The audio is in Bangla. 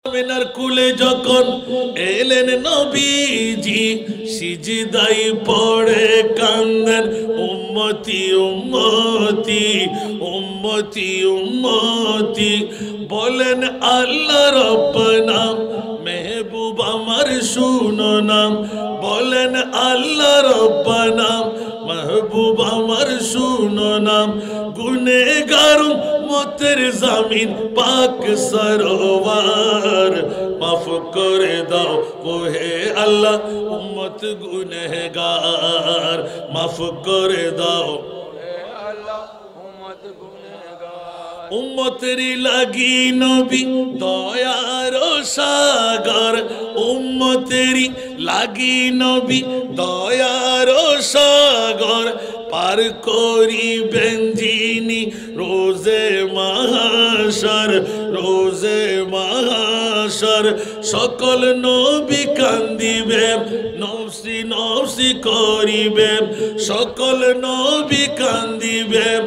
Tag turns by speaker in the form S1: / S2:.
S1: আমিনার কুলে যখন এলেন নবীজি সিজদাই পড়ে কান্দেন উম্মতি উম্মতি উম্মতি উম্মতি বলেন আল্লাহ রব্বানা মেহবুব আমার শুনো না বলেন আল্লাহ রব্বানা মেহবুব আমার শুনো না গুনেহগার উম্মতের জামিন পাক সরোয়ার মাফ করে দাও ওহে আল্লাহ উম্মত গুনেহগার মাফ করে দাও উম্মতেরি লাগি নবী দয়ার সাগর উম্মতেরি লাগি নবী দয়ার সাগর পার করিবেন যিনি রোজে মাহশর রোজে মাহশর সকল নবী কান্দিবেন নফসি নফসি করিবেন সকল নবী কান্দিবেন